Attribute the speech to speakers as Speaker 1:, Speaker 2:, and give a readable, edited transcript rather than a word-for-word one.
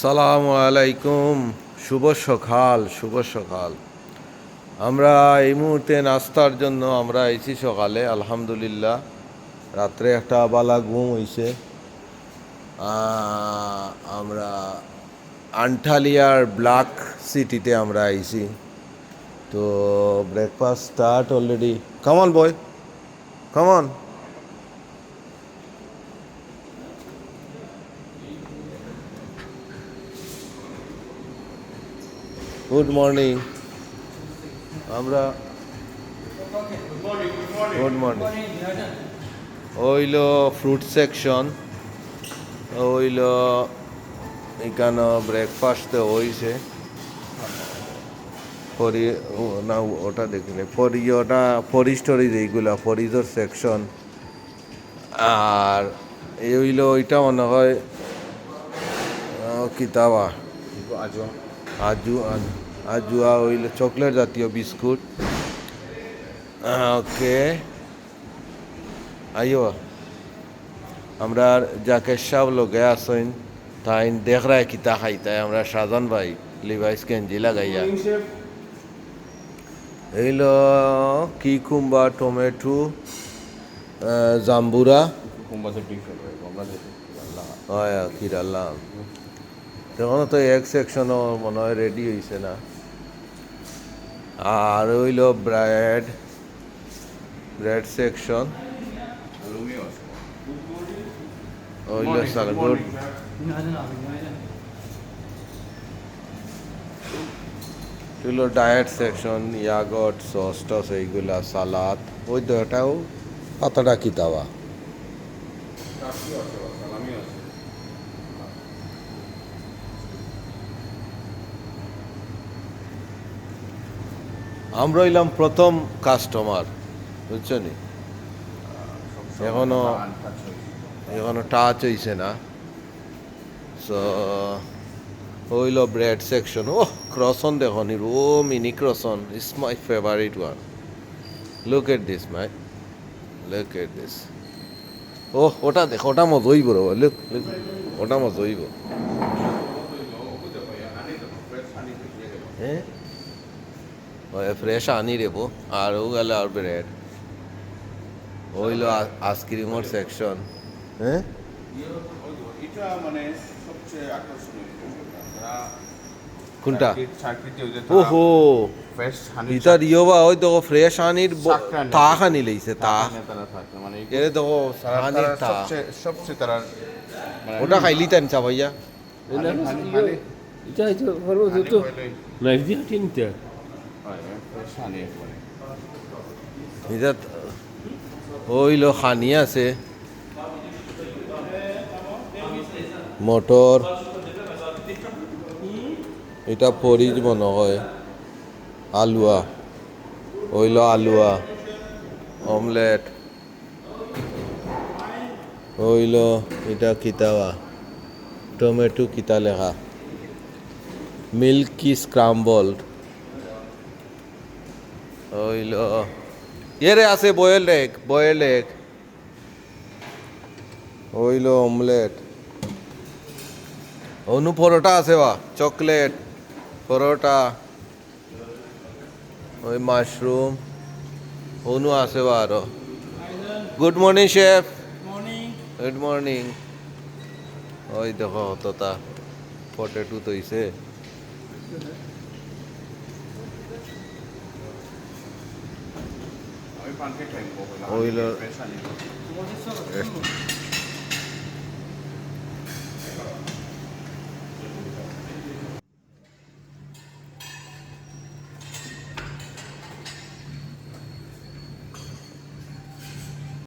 Speaker 1: আসসালামু আলাইকুম। শুভ সকাল, শুভ সকাল। আমরা এই মুহূর্তে নাস্তার জন্য আমরা এসেছি সকালে, আলহামদুলিল্লাহ। রাত্রে একটা বালা ঘুম হইছে। আমরা আন্টালিয়ার ব্ল্যাক সিটিতে আমরা আইছি। তো breakfast start already. Come on boy, come on. Good morning. আমরা গুড মর্নিং। ওইল ফ্রুট সেকশন, ওইল এখানে ব্রেকফাস্ট হয়েছে। পরি না ওটা দেখিনি, ওটা পরিস্টোরিজ, এইগুলা পরিজোর সেকশন। আর এই হইল ওইটা মনে হয় কিতাবা আজুয়া হইল চকলেট জাতীয় বিস্কুট। ওকে, আইও আমরা যাকে সব লোকে আসেন তাই দেখ রায় কিতা খাইতাই। আমরা সাজান ভাই লিভাইস কেঞ্জি লাগাইয়া এইল কিকুম্বা, টমেটো, জাম্বুরা, হয় কিরালাম। তখন তো এক সেকশনও মনে হয় রেডি হয়েছে না। আর হইল ব্রেড সেকশন, হইল সালাড, হইল ডায়েট সেকশন, ইয়াগট, সস টস, এইগুলা সালাদ। ওই তো এটাও পাতাটা কিতাবা। আমরা হইলাম প্রথম কাস্টমার, বুঝছো নি? এখনো টাচ হইছে না। সো হইল ব্রেড সেকশন। ও ক্রসন দেখো নি, ও mini croissant is my favourite one. Look at this my, look at this. ও ওটা দেখো, ওটা মজা হইব রে। লুক লুক, ওটা মজা হইব। হ্যাঁ, ফ্রেশ আনি রেবো। আর ও গেলে আর ব্রেড হইল আইসক্রিমের সেকশন। হ্যাঁ, কোনটা? ওহো, ইটা দিও বা ওই দেখো ফ্রেশ আনির তা খানি লইছে। তা এরে দেখো আনির তা
Speaker 2: সবচেয়ে তারা
Speaker 1: ওটা খাইলি তান চা ভাইয়া।
Speaker 3: এটা তো নাইফ দিয়ে হাঁটিয়ে নিতে
Speaker 1: এটা হইল খানি আছে, মটর, এটা পরিজ মনে হয়, আলুয়া, হইল আলুয়া, অমলেট, হইল এটা কিতাবা টমেটো কিতা লেখা, মিল্কি স্ক্রাম্বলড, হইল এরে আছে বয়েল এগ, হইল অমলেট। অনু পরোটা আছে বা চকলেট পরোটা, ওই মাশরুম অনু আছে বা আরো। Good morning chef. Good morning. ওই দেখো হততা পটেটো তৈছে। ওইল